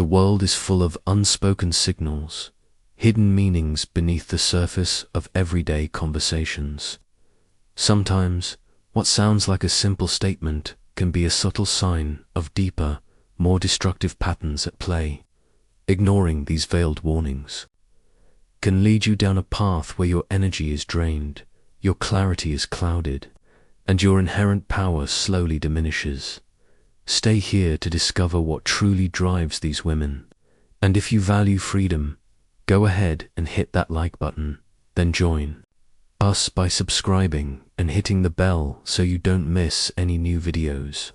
The world is full of unspoken signals, hidden meanings beneath the surface of everyday conversations. Sometimes, what sounds like a simple statement can be a subtle sign of deeper, more destructive patterns at play. Ignoring these veiled warnings can lead you down a path where your energy is drained, your clarity is clouded, and your inherent power slowly diminishes. Stay here to discover what truly drives these women. And if you value freedom, go ahead and hit that like button, then join us by subscribing and hitting the bell so you don't miss any new videos.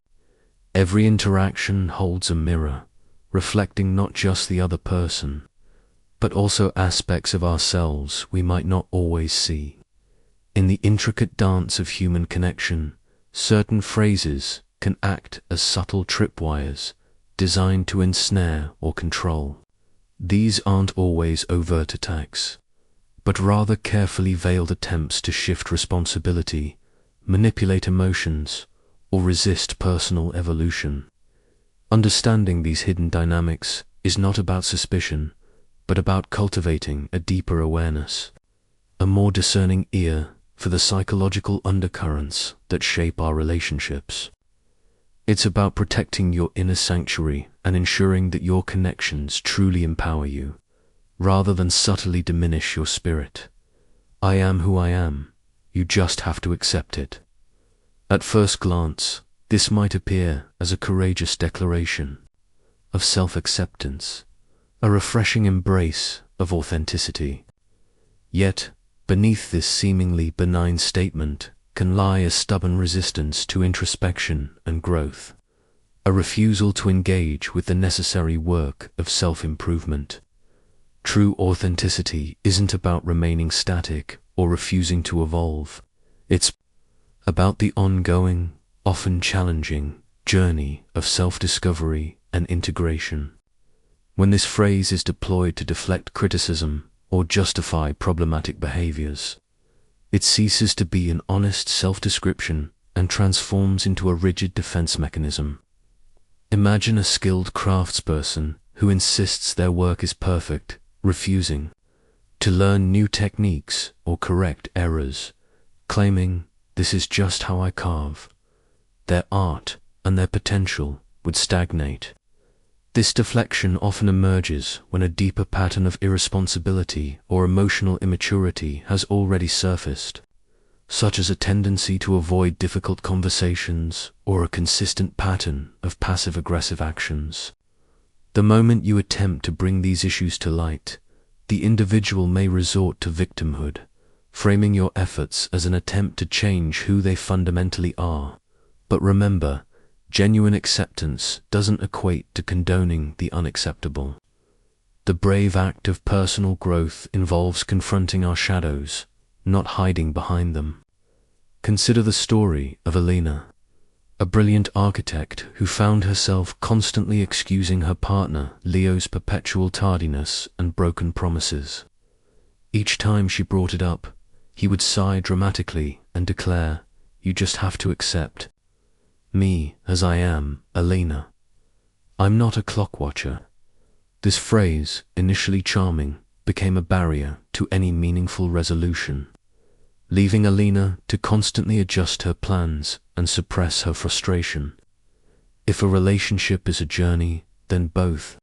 Every interaction holds a mirror, reflecting not just the other person, but also aspects of ourselves we might not always see. In the intricate dance of human connection, certain phrases can act as subtle tripwires designed to ensnare or control. These aren't always overt attacks, but rather carefully veiled attempts to shift responsibility, manipulate emotions, or resist personal evolution. Understanding these hidden dynamics is not about suspicion, but about cultivating a deeper awareness, a more discerning ear for the psychological undercurrents that shape our relationships. It's about protecting your inner sanctuary and ensuring that your connections truly empower you, rather than subtly diminish your spirit. I am who I am. You just have to accept it. At first glance, this might appear as a courageous declaration of self-acceptance, a refreshing embrace of authenticity. Yet, beneath this seemingly benign statement can lie a stubborn resistance to introspection and growth, a refusal to engage with the necessary work of self-improvement. True authenticity isn't about remaining static or refusing to evolve. It's about the ongoing, often challenging, journey of self-discovery and integration. When this phrase is deployed to deflect criticism or justify problematic behaviors, it ceases to be an honest self-description and transforms into a rigid defense mechanism. Imagine a skilled craftsperson who insists their work is perfect, refusing to learn new techniques or correct errors, claiming, "This is just how I carve." Their art and their potential would stagnate. This deflection often emerges when a deeper pattern of irresponsibility or emotional immaturity has already surfaced, such as a tendency to avoid difficult conversations or a consistent pattern of passive-aggressive actions. The moment you attempt to bring these issues to light, the individual may resort to victimhood, framing your efforts as an attempt to change who they fundamentally are. But remember, genuine acceptance doesn't equate to condoning the unacceptable. The brave act of personal growth involves confronting our shadows, not hiding behind them. Consider the story of Elena, a brilliant architect who found herself constantly excusing her partner Leo's perpetual tardiness and broken promises. Each time she brought it up, he would sigh dramatically and declare, "You just have to accept me as I am, Elena. I'm not a clock watcher." This phrase, initially charming, became a barrier to any meaningful resolution, leaving Elena to constantly adjust her plans and suppress her frustration. If a relationship is a journey, then both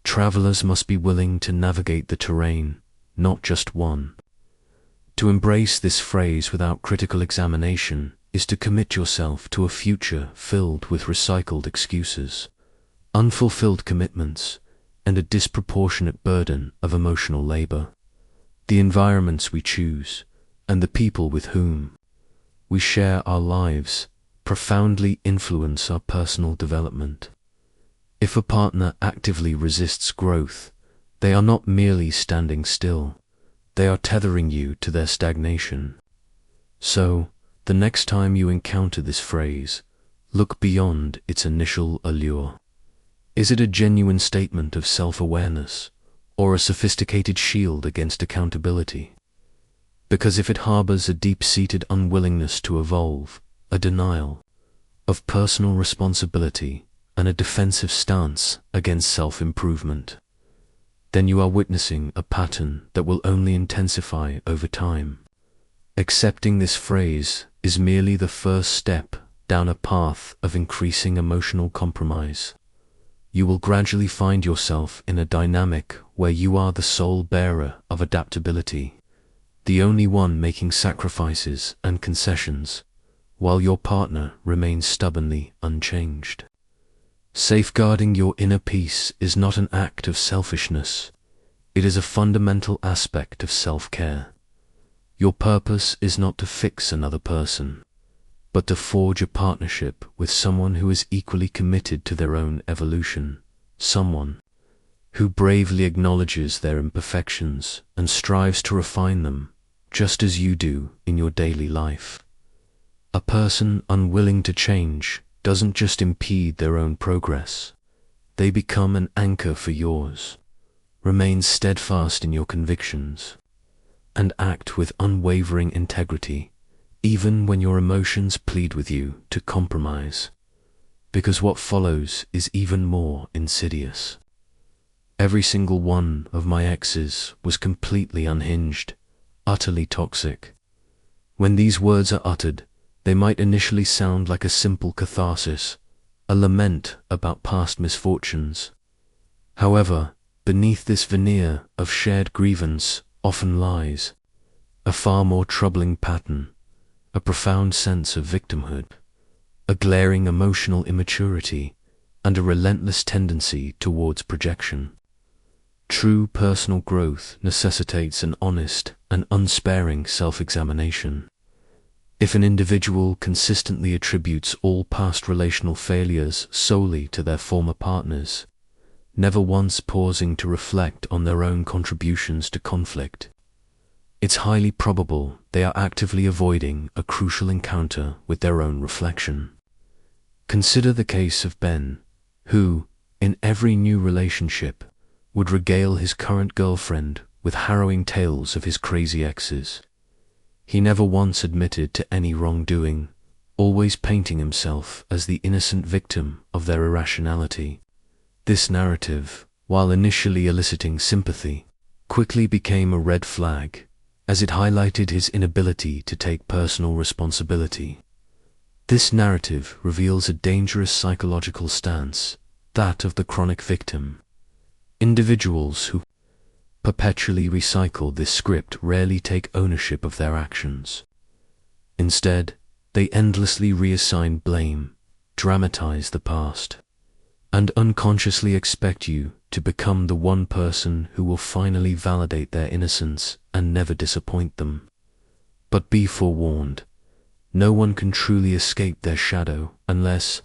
travelers must be willing to navigate the terrain, not just one. To embrace this phrase without critical examination is to commit yourself to a future filled with recycled excuses, unfulfilled commitments, and a disproportionate burden of emotional labor. The environments we choose, and the people with whom we share our lives, profoundly influence our personal development. If a partner actively resists growth, they are not merely standing still, they are tethering you to their stagnation. So, the next time you encounter this phrase, look beyond its initial allure. Is it a genuine statement of self-awareness, or a sophisticated shield against accountability? Because if it harbors a deep-seated unwillingness to evolve, a denial of personal responsibility, and a defensive stance against self-improvement, then you are witnessing a pattern that will only intensify over time. Accepting this phrase is merely the first step down a path of increasing emotional compromise. You will gradually find yourself in a dynamic where you are the sole bearer of adaptability, the only one making sacrifices and concessions, while your partner remains stubbornly unchanged. Safeguarding your inner peace is not an act of selfishness. It is a fundamental aspect of self-care. Your purpose is not to fix another person, but to forge a partnership with someone who is equally committed to their own evolution, someone who bravely acknowledges their imperfections and strives to refine them, just as you do in your daily life. A person unwilling to change doesn't just impede their own progress, they become an anchor for yours. Remain steadfast in your convictions, and act with unwavering integrity, even when your emotions plead with you to compromise, because what follows is even more insidious. Every single one of my exes was completely unhinged, utterly toxic. When these words are uttered, they might initially sound like a simple catharsis, a lament about past misfortunes. However, beneath this veneer of shared grievance often lies a far more troubling pattern, a profound sense of victimhood, a glaring emotional immaturity, and a relentless tendency towards projection. True personal growth necessitates an honest and unsparing self-examination. If an individual consistently attributes all past relational failures solely to their former partners, never once pausing to reflect on their own contributions to conflict, it's highly probable they are actively avoiding a crucial encounter with their own reflection. Consider the case of Ben, who, in every new relationship, would regale his current girlfriend with harrowing tales of his crazy exes. He never once admitted to any wrongdoing, always painting himself as the innocent victim of their irrationality. This narrative, while initially eliciting sympathy, quickly became a red flag, as it highlighted his inability to take personal responsibility. This narrative reveals a dangerous psychological stance, that of the chronic victim. Individuals who perpetually recycle this script rarely take ownership of their actions. Instead, they endlessly reassign blame, dramatize the past, and unconsciously expect you to become the one person who will finally validate their innocence and never disappoint them. But be forewarned, no one can truly escape their shadow unless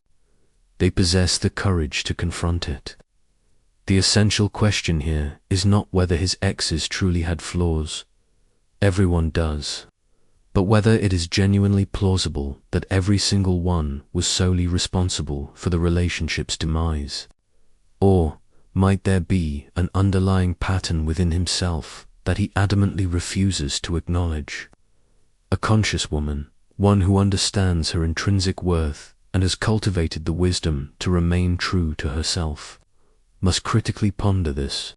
they possess the courage to confront it. The essential question here is not whether his exes truly had flaws. Everyone does. But whether it is genuinely plausible that every single one was solely responsible for the relationship's demise. Or might there be an underlying pattern within himself that he adamantly refuses to acknowledge? A conscious woman, one who understands her intrinsic worth and has cultivated the wisdom to remain true to herself, must critically ponder this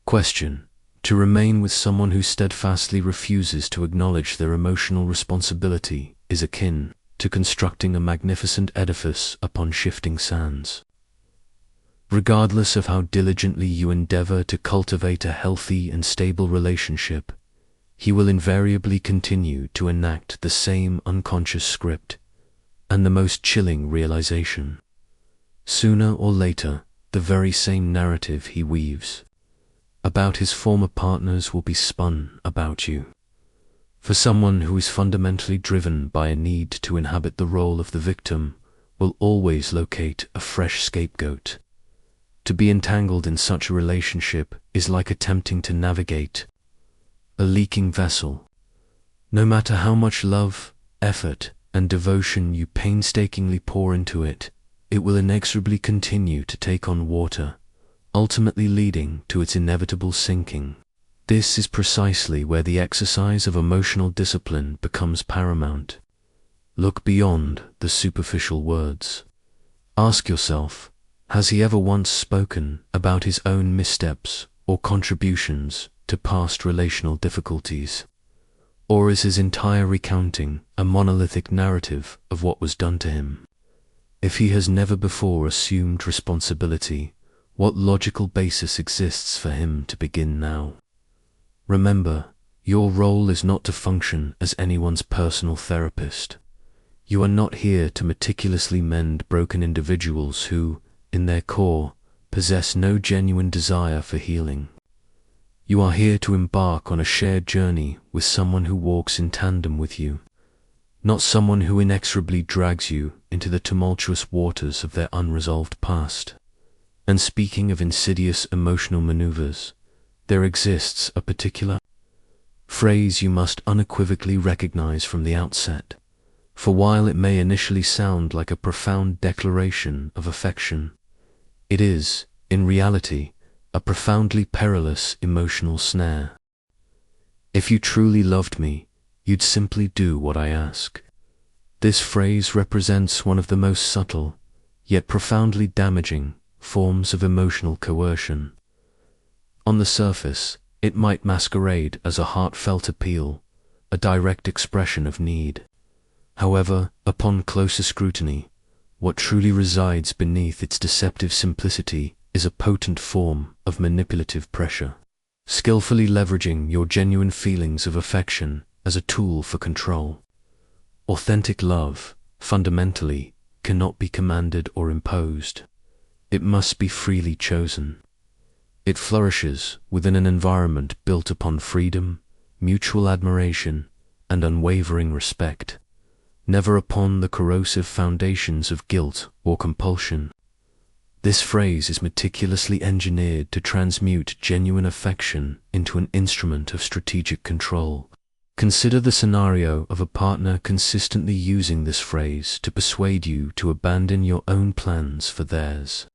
question. To remain with someone who steadfastly refuses to acknowledge their emotional responsibility is akin to constructing a magnificent edifice upon shifting sands. Regardless of how diligently you endeavor to cultivate a healthy and stable relationship, he will invariably continue to enact the same unconscious script, and the most chilling realization. Sooner or later, the very same narrative he weaves about his former partners will be spun about you. For someone who is fundamentally driven by a need to inhabit the role of the victim will always locate a fresh scapegoat. To be entangled in such a relationship is like attempting to navigate a leaking vessel. No matter how much love, effort, and devotion you painstakingly pour into it, it will inexorably continue to take on water, ultimately leading to its inevitable sinking. This is precisely where the exercise of emotional discipline becomes paramount. Look beyond the superficial words. Ask yourself, has he ever once spoken about his own missteps or contributions to past relational difficulties? Or is his entire recounting a monolithic narrative of what was done to him? If he has never before assumed responsibility, what logical basis exists for him to begin now? Remember, your role is not to function as anyone's personal therapist. You are not here to meticulously mend broken individuals who, in their core, possess no genuine desire for healing. You are here to embark on a shared journey with someone who walks in tandem with you, not someone who inexorably drags you into the tumultuous waters of their unresolved past. And speaking of insidious emotional maneuvers, there exists a particular phrase you must unequivocally recognize from the outset, for while it may initially sound like a profound declaration of affection, it is, in reality, a profoundly perilous emotional snare. If you truly loved me, you'd simply do what I ask. This phrase represents one of the most subtle, yet profoundly damaging, forms of emotional coercion. On the surface, it might masquerade as a heartfelt appeal, a direct expression of need. However, upon closer scrutiny, what truly resides beneath its deceptive simplicity is a potent form of manipulative pressure, skillfully leveraging your genuine feelings of affection as a tool for control. Authentic love, fundamentally, cannot be commanded or imposed. It must be freely chosen. It flourishes within an environment built upon freedom, mutual admiration, and unwavering respect, never upon the corrosive foundations of guilt or compulsion. This phrase is meticulously engineered to transmute genuine affection into an instrument of strategic control. Consider the scenario of a partner consistently using this phrase to persuade you to abandon your own plans for theirs.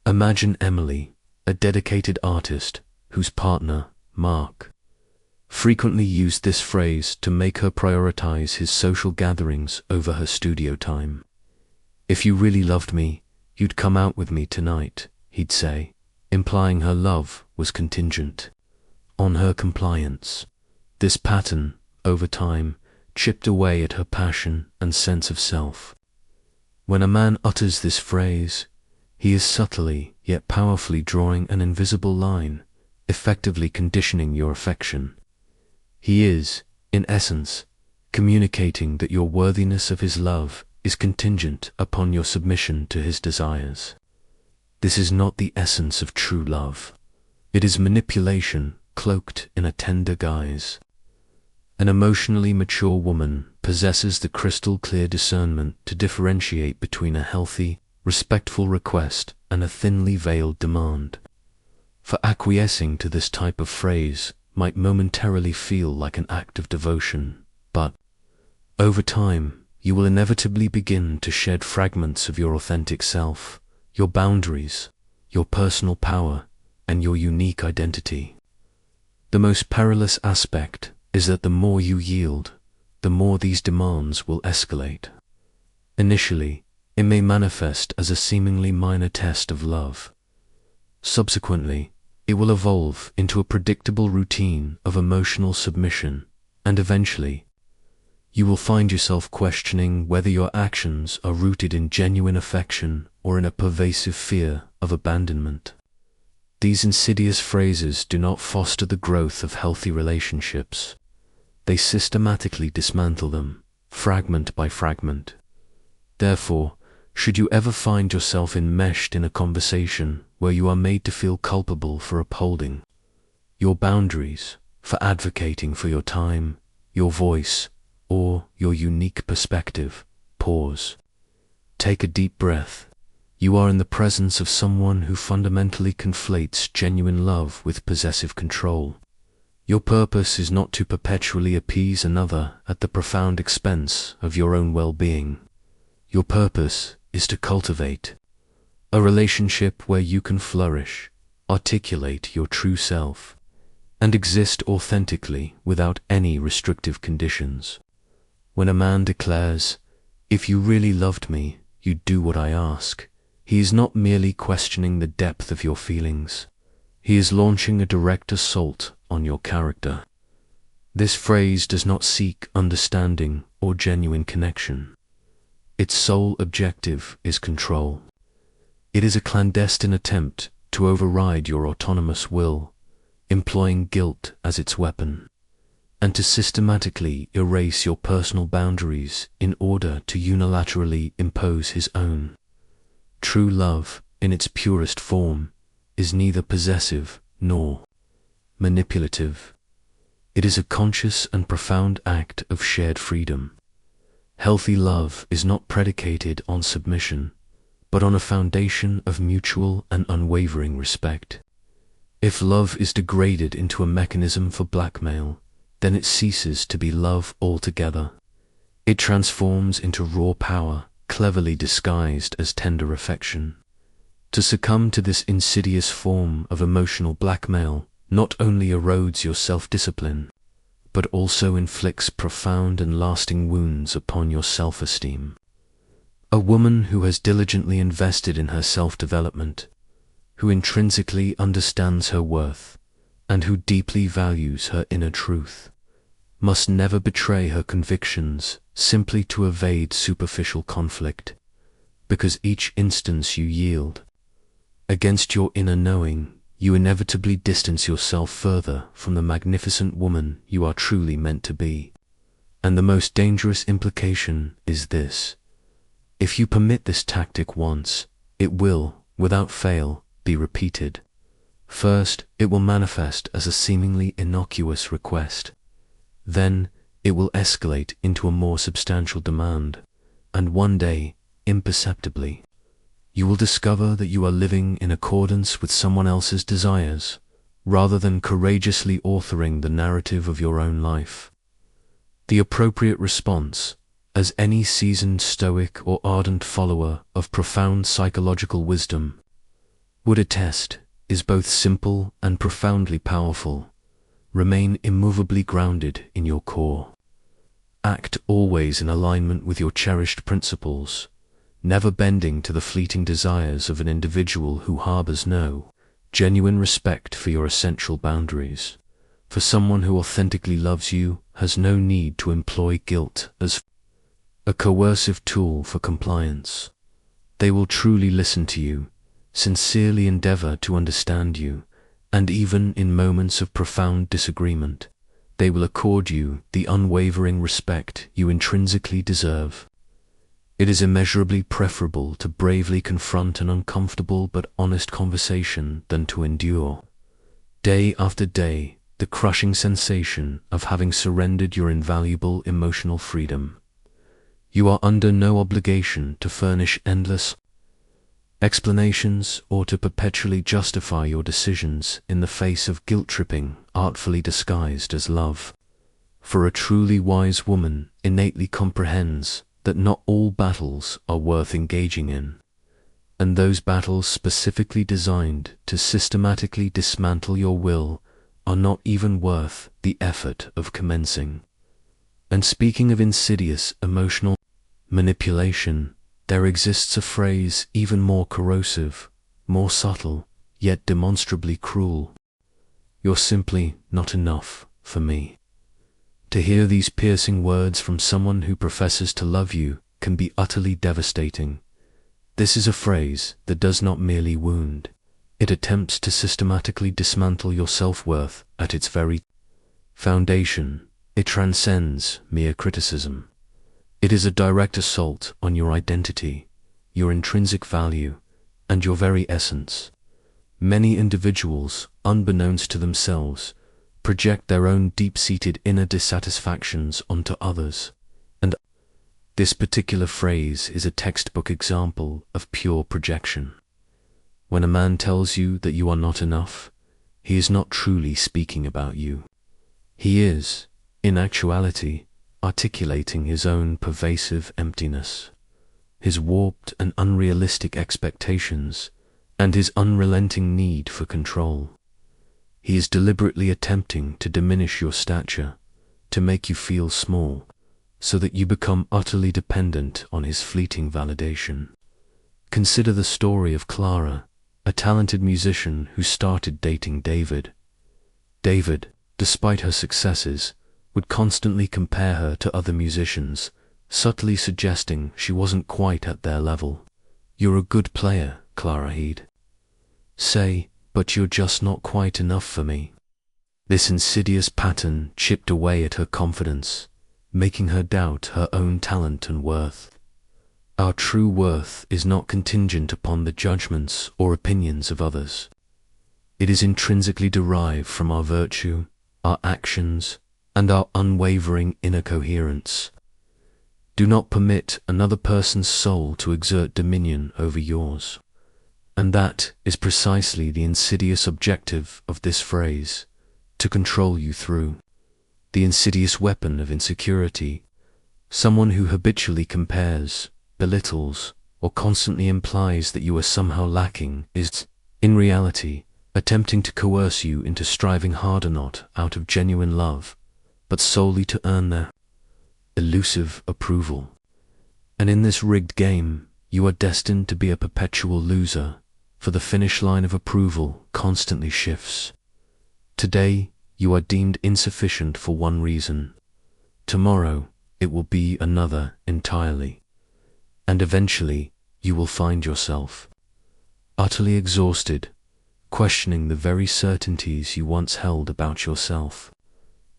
Imagine Emily, a dedicated artist whose partner, Mark, frequently used this phrase to make her prioritize his social gatherings over her studio time. If you really loved me, you'd come out with me tonight, he'd say, implying her love was contingent on her compliance. This pattern, over time, chipped away at her passion and sense of self. When a man utters this phrase, he is subtly yet powerfully drawing an invisible line, effectively conditioning your affection. He is, in essence, communicating that your worthiness of his love is contingent upon your submission to his desires. This is not the essence of true love. It is manipulation cloaked in a tender guise. An emotionally mature woman possesses the crystal-clear discernment to differentiate between a healthy, respectful request and a thinly veiled demand. For acquiescing to this type of phrase might momentarily feel like an act of devotion, but, over time, you will inevitably begin to shed fragments of your authentic self, your boundaries, your personal power, and your unique identity. The most perilous aspect is that the more you yield, the more these demands will escalate. Initially, it may manifest as a seemingly minor test of love. Subsequently, it will evolve into a predictable routine of emotional submission, and eventually, you will find yourself questioning whether your actions are rooted in genuine affection or in a pervasive fear of abandonment. These insidious phrases do not foster the growth of healthy relationships. They systematically dismantle them, fragment by fragment. Therefore, should you ever find yourself enmeshed in a conversation where you are made to feel culpable for upholding your boundaries, for advocating for your time, your voice, or your unique perspective, pause. Take a deep breath. You are in the presence of someone who fundamentally conflates genuine love with possessive control. Your purpose is not to perpetually appease another at the profound expense of your own well-being. Your purpose is to cultivate a relationship where you can flourish, articulate your true self, and exist authentically without any restrictive conditions. When a man declares, "If you really loved me, you do what I ask, he is not merely questioning the depth of your feelings. He is launching a direct assault on your character. This phrase does not seek understanding or genuine connection. Its sole objective is control. It is a clandestine attempt to override your autonomous will, employing guilt as its weapon, and to systematically erase your personal boundaries in order to unilaterally impose his own. True love, in its purest form, is neither possessive nor manipulative. It is a conscious and profound act of shared freedom. Healthy love is not predicated on submission, but on a foundation of mutual and unwavering respect. If love is degraded into a mechanism for blackmail, then it ceases to be love altogether. It transforms into raw power, cleverly disguised as tender affection. To succumb to this insidious form of emotional blackmail not only erodes your self-discipline, but also inflicts profound and lasting wounds upon your self-esteem. A woman who has diligently invested in her self-development, who intrinsically understands her worth, and who deeply values her inner truth, must never betray her convictions simply to evade superficial conflict, because each instance you yield against your inner knowing, you inevitably distance yourself further from the magnificent woman you are truly meant to be. And the most dangerous implication is this: if you permit this tactic once, it will, without fail, be repeated. First, it will manifest as a seemingly innocuous request. Then, it will escalate into a more substantial demand, and one day, imperceptibly, you will discover that you are living in accordance with someone else's desires, rather than courageously authoring the narrative of your own life. The appropriate response, as any seasoned stoic or ardent follower of profound psychological wisdom would attest, is both simple and profoundly powerful. Remain immovably grounded in your core. Act always in alignment with your cherished principles, never bending to the fleeting desires of an individual who harbors no genuine respect for your essential boundaries. For someone who authentically loves you has no need to employ guilt as a coercive tool for compliance. They will truly listen to you, sincerely endeavor to understand you, and even in moments of profound disagreement, they will accord you the unwavering respect you intrinsically deserve. It is immeasurably preferable to bravely confront an uncomfortable but honest conversation than to endure, day after day, the crushing sensation of having surrendered your invaluable emotional freedom. You are under no obligation to furnish endless explanations or to perpetually justify your decisions in the face of guilt-tripping artfully disguised as love. For a truly wise woman innately comprehends that not all battles are worth engaging in, and those battles specifically designed to systematically dismantle your will are not even worth the effort of commencing. And speaking of insidious emotional manipulation, there exists a phrase even more corrosive, more subtle, yet demonstrably cruel. You're simply not enough for me. To hear these piercing words from someone who professes to love you can be utterly devastating. This is a phrase that does not merely wound. It attempts to systematically dismantle your self-worth at its very foundation. It transcends mere criticism. It is a direct assault on your identity, your intrinsic value, and your very essence. Many individuals, unbeknownst to themselves, project their own deep-seated inner dissatisfactions onto others, and this particular phrase is a textbook example of pure projection. When a man tells you that you are not enough, he is not truly speaking about you. He is, in actuality, articulating his own pervasive emptiness, his warped and unrealistic expectations, and his unrelenting need for control. He is deliberately attempting to diminish your stature, to make you feel small, so that you become utterly dependent on his fleeting validation. Consider the story of Clara, a talented musician who started dating David. David, despite her successes, would constantly compare her to other musicians, subtly suggesting she wasn't quite at their level. "You're a good player," Clara he'd say, "but you're just not quite enough for me." This insidious pattern chipped away at her confidence, making her doubt her own talent and worth. Our true worth is not contingent upon the judgments or opinions of others. It is intrinsically derived from our virtue, our actions, and our unwavering inner coherence. Do not permit another person's soul to exert dominion over yours. And that is precisely the insidious objective of this phrase, to control you through the insidious weapon of insecurity. Someone who habitually compares, belittles, or constantly implies that you are somehow lacking is, in reality, attempting to coerce you into striving harder, not out of genuine love, but solely to earn their elusive approval. And in this rigged game, you are destined to be a perpetual loser, for the finish line of approval constantly shifts. Today, you are deemed insufficient for one reason. Tomorrow, it will be another entirely. And eventually, you will find yourself utterly exhausted, questioning the very certainties you once held about yourself.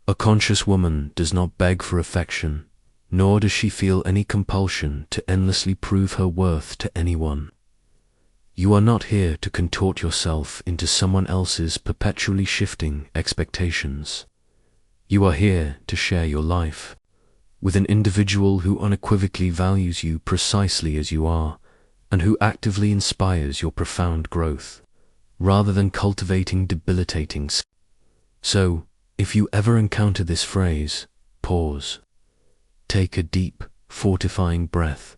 A conscious woman does not beg for affection, nor does she feel any compulsion to endlessly prove her worth to anyone. You are not here to contort yourself into someone else's perpetually shifting expectations. You are here to share your life with an individual who unequivocally values you precisely as you are, and who actively inspires your profound growth, rather than cultivating debilitating. So, if you ever encounter this phrase, pause. Take a deep, fortifying breath,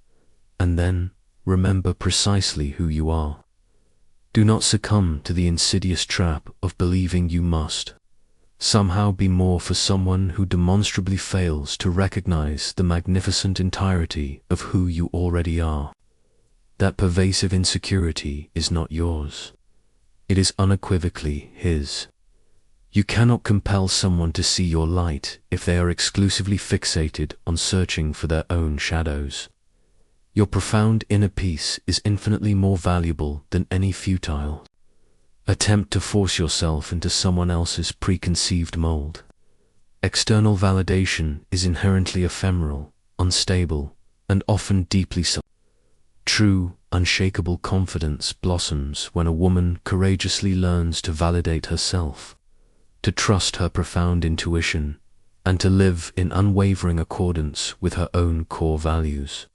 and then remember precisely who you are. Do not succumb to the insidious trap of believing you must somehow be more for someone who demonstrably fails to recognize the magnificent entirety of who you already are. That pervasive insecurity is not yours. It is unequivocally his. You cannot compel someone to see your light if they are exclusively fixated on searching for their own shadows. Your profound inner peace is infinitely more valuable than any futile attempt to force yourself into someone else's preconceived mold. External validation is inherently ephemeral, unstable, and often deeply True, unshakable confidence blossoms when a woman courageously learns to validate herself, to trust her profound intuition, and to live in unwavering accordance with her own core values.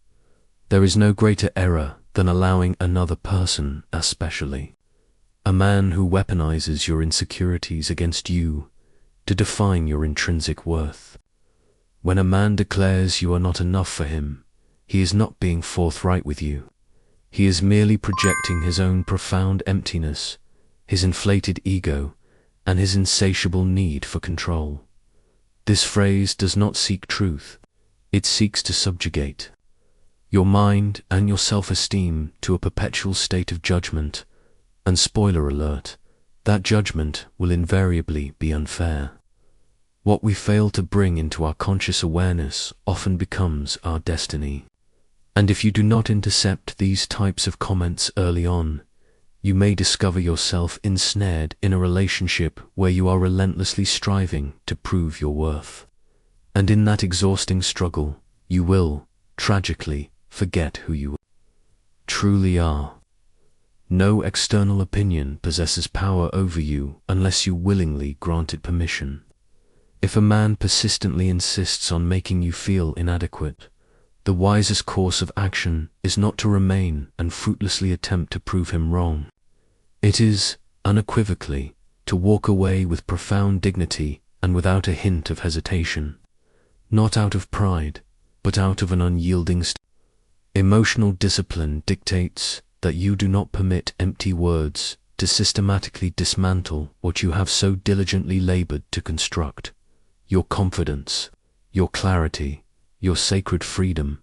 There is no greater error than allowing another person, especially a man who weaponizes your insecurities against you, to define your intrinsic worth. When a man declares you are not enough for him, he is not being forthright with you. He is merely projecting his own profound emptiness, his inflated ego, and his insatiable need for control. This phrase does not seek truth, it seeks to subjugate your mind and your self-esteem to a perpetual state of judgment, and spoiler alert, that judgment will invariably be unfair. What we fail to bring into our conscious awareness often becomes our destiny. And if you do not intercept these types of comments early on, you may discover yourself ensnared in a relationship where you are relentlessly striving to prove your worth. And in that exhausting struggle, you will, tragically, forget who you truly are. No external opinion possesses power over you unless you willingly grant it permission. If a man persistently insists on making you feel inadequate, the wisest course of action is not to remain and fruitlessly attempt to prove him wrong. It is, unequivocally, to walk away with profound dignity and without a hint of hesitation, not out of pride, but out of an unyielding Emotional discipline dictates that you do not permit empty words to systematically dismantle what you have so diligently labored to construct: your confidence, your clarity, your sacred freedom.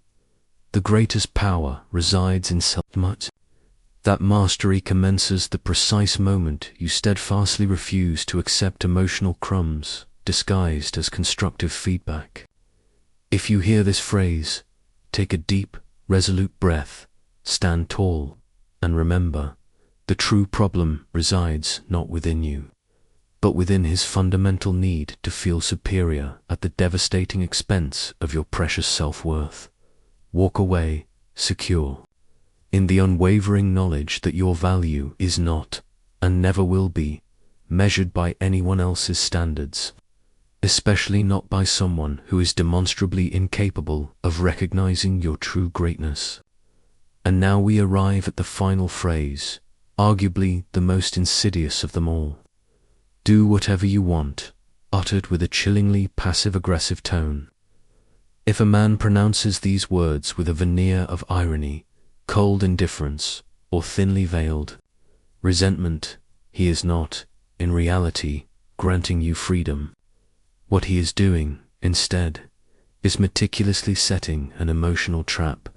The greatest power resides in self-much. That mastery commences the precise moment you steadfastly refuse to accept emotional crumbs disguised as constructive feedback. If you hear this phrase, take a deep, resolute breath, stand tall, and remember, the true problem resides not within you, but within his fundamental need to feel superior at the devastating expense of your precious self-worth. Walk away, secure, in the unwavering knowledge that your value is not, and never will be, measured by anyone else's standards, especially not by someone who is demonstrably incapable of recognizing your true greatness. And now we arrive at the final phrase, arguably the most insidious of them all. Do whatever you want, uttered with a chillingly passive-aggressive tone. If a man pronounces these words with a veneer of irony, cold indifference, or thinly veiled resentment, he is not, in reality, granting you freedom. What he is doing, instead, is meticulously setting an emotional trap,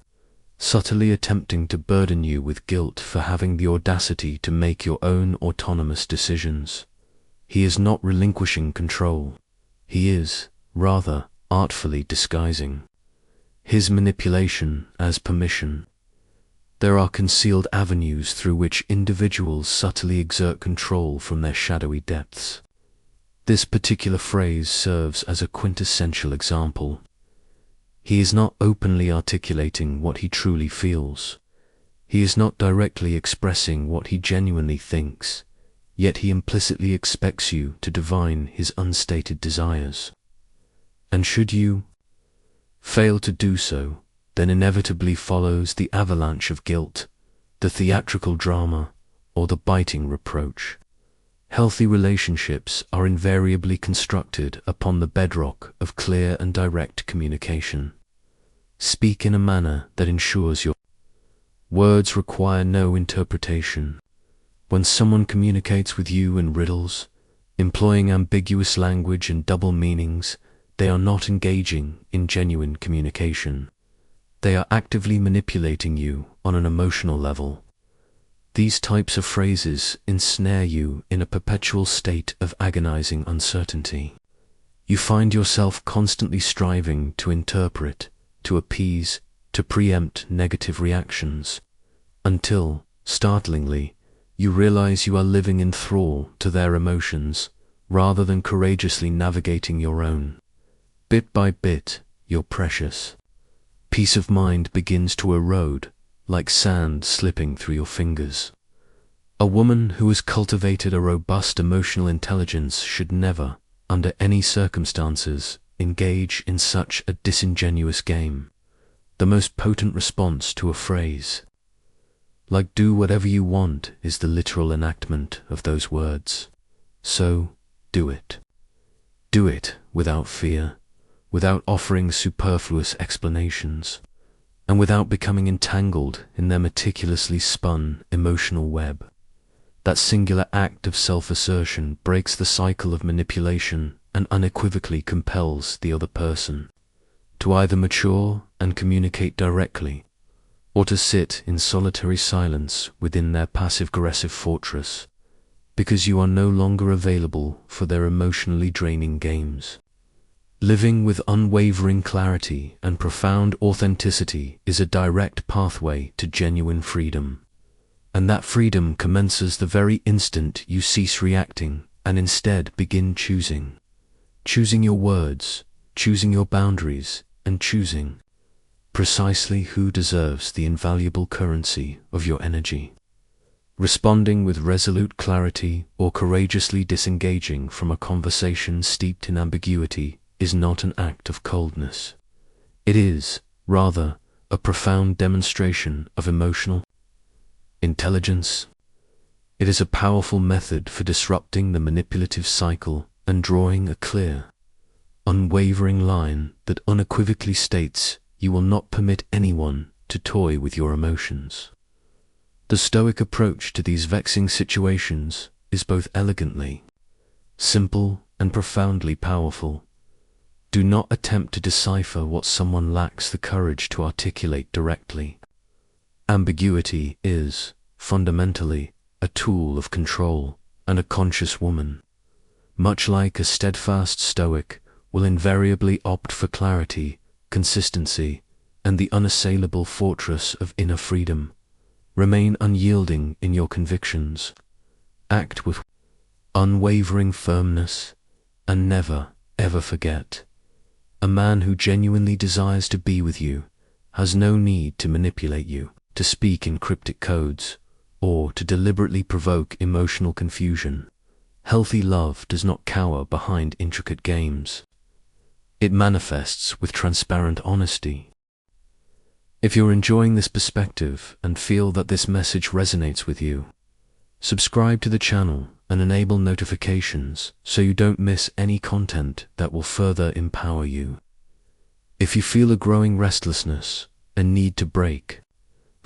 subtly attempting to burden you with guilt for having the audacity to make your own autonomous decisions. He is not relinquishing control. He is, rather, artfully disguising his manipulation as permission. There are concealed avenues through which individuals subtly exert control from their shadowy depths. This particular phrase serves as a quintessential example. He is not openly articulating what he truly feels. He is not directly expressing what he genuinely thinks, yet he implicitly expects you to divine his unstated desires. And should you fail to do so, then inevitably follows the avalanche of guilt, the theatrical drama, or the biting reproach. Healthy relationships are invariably constructed upon the bedrock of clear and direct communication. Speak in a manner that ensures your words require no interpretation. When someone communicates with you in riddles, employing ambiguous language and double meanings, they are not engaging in genuine communication. They are actively manipulating you on an emotional level. These types of phrases ensnare you in a perpetual state of agonizing uncertainty. You find yourself constantly striving to interpret, to appease, to preempt negative reactions, until, startlingly, you realize you are living in thrall to their emotions, rather than courageously navigating your own. Bit by bit, your precious peace of mind begins to erode, like sand slipping through your fingers. A woman who has cultivated a robust emotional intelligence should never, under any circumstances, engage in such a disingenuous game. The most potent response to a phrase like "do whatever you want" is the literal enactment of those words. So, do it. Do it without fear, without offering superfluous explanations, and without becoming entangled in their meticulously spun emotional web. That singular act of self-assertion breaks the cycle of manipulation and unequivocally compels the other person to either mature and communicate directly, or to sit in solitary silence within their passive-aggressive fortress, because you are no longer available for their emotionally draining games. Living with unwavering clarity and profound authenticity is a direct pathway to genuine freedom, and that freedom commences the very instant you cease reacting and instead begin choosing. Choosing your words, choosing your boundaries, and choosing precisely who deserves the invaluable currency of your energy. Responding with resolute clarity or courageously disengaging from a conversation steeped in ambiguity is not an act of coldness. It is, rather, a profound demonstration of emotional intelligence. It is a powerful method for disrupting the manipulative cycle and drawing a clear, unwavering line that unequivocally states you will not permit anyone to toy with your emotions. The Stoic approach to these vexing situations is both elegantly simple and profoundly powerful. Do not attempt to decipher what someone lacks the courage to articulate directly. Ambiguity is, fundamentally a tool of control and a conscious woman, much like a steadfast stoic will invariably opt for clarity, consistency, and the unassailable fortress of inner freedom. Remain unyielding in your convictions. Act with unwavering firmness, and never, ever forget. A man who genuinely desires to be with you has no need to manipulate you, to speak in cryptic codes, or to deliberately provoke emotional confusion. Healthy love does not cower behind intricate games. It manifests with transparent honesty. If you're enjoying this perspective and feel that this message resonates with you, subscribe to the channel and enable notifications so you don't miss any content that will further empower you. If you feel a growing restlessness, a need to break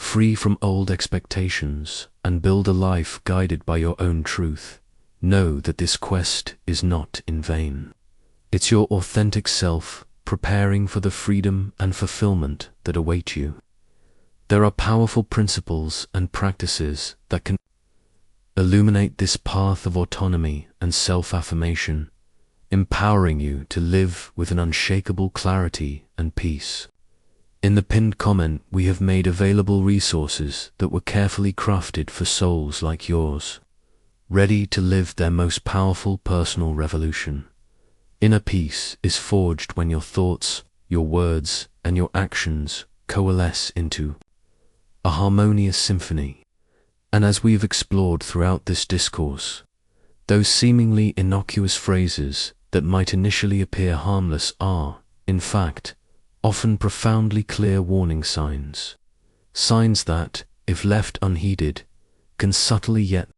free from old expectations and build a life guided by your own truth, know that this quest is not in vain. It's your authentic self preparing for the freedom and fulfillment that await you. There are powerful principles and practices that can illuminate this path of autonomy and self-affirmation, empowering you to live with an unshakable clarity and peace. In the pinned comment, we have made available resources that were carefully crafted for souls like yours, ready to live their most powerful personal revolution. Inner peace is forged when your thoughts, your words, and your actions coalesce into a harmonious symphony. And as we've explored throughout this discourse, those seemingly innocuous phrases that might initially appear harmless are, in fact, often profoundly clear warning signs. Signs that, if left unheeded, can subtly yet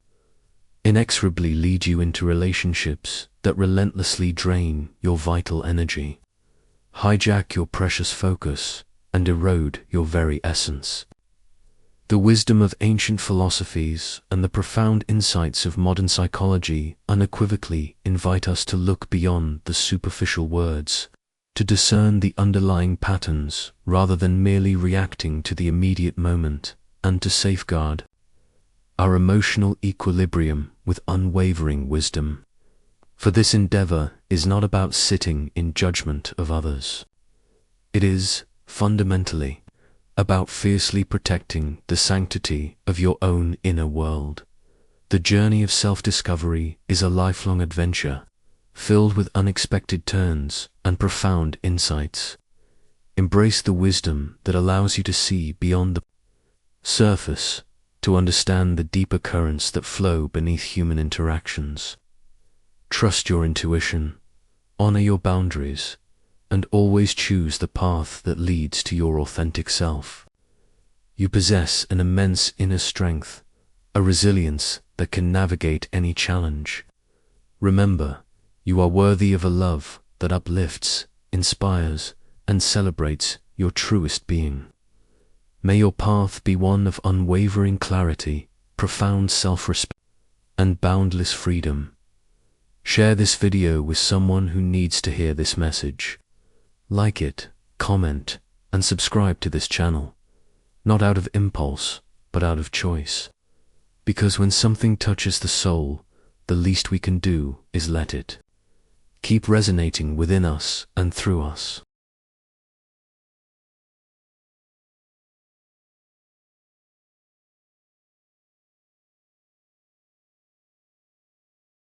inexorably lead you into relationships that relentlessly drain your vital energy, hijack your precious focus, and erode your very essence. The wisdom of ancient philosophies and the profound insights of modern psychology unequivocally invite us to look beyond the superficial words, to discern the underlying patterns rather than merely reacting to the immediate moment, and to safeguard our emotional equilibrium with unwavering wisdom. For this endeavor is not about sitting in judgment of others. It is, fundamentally, about fiercely protecting the sanctity of your own inner world. The journey of self-discovery is a lifelong adventure, filled with unexpected turns and profound insights. Embrace the wisdom that allows you to see beyond the surface, to understand the deeper currents that flow beneath human interactions. Trust your intuition, honor your boundaries, and always choose the path that leads to your authentic self. You possess an immense inner strength, a resilience that can navigate any challenge. Remember, you are worthy of a love that uplifts, inspires, and celebrates your truest being. May your path be one of unwavering clarity, profound self-respect, and boundless freedom. Share this video with someone who needs to hear this message. Like it, comment, and subscribe to this channel, not out of impulse, but out of choice. Because when something touches the soul, the least we can do is let it keep resonating within us and through us.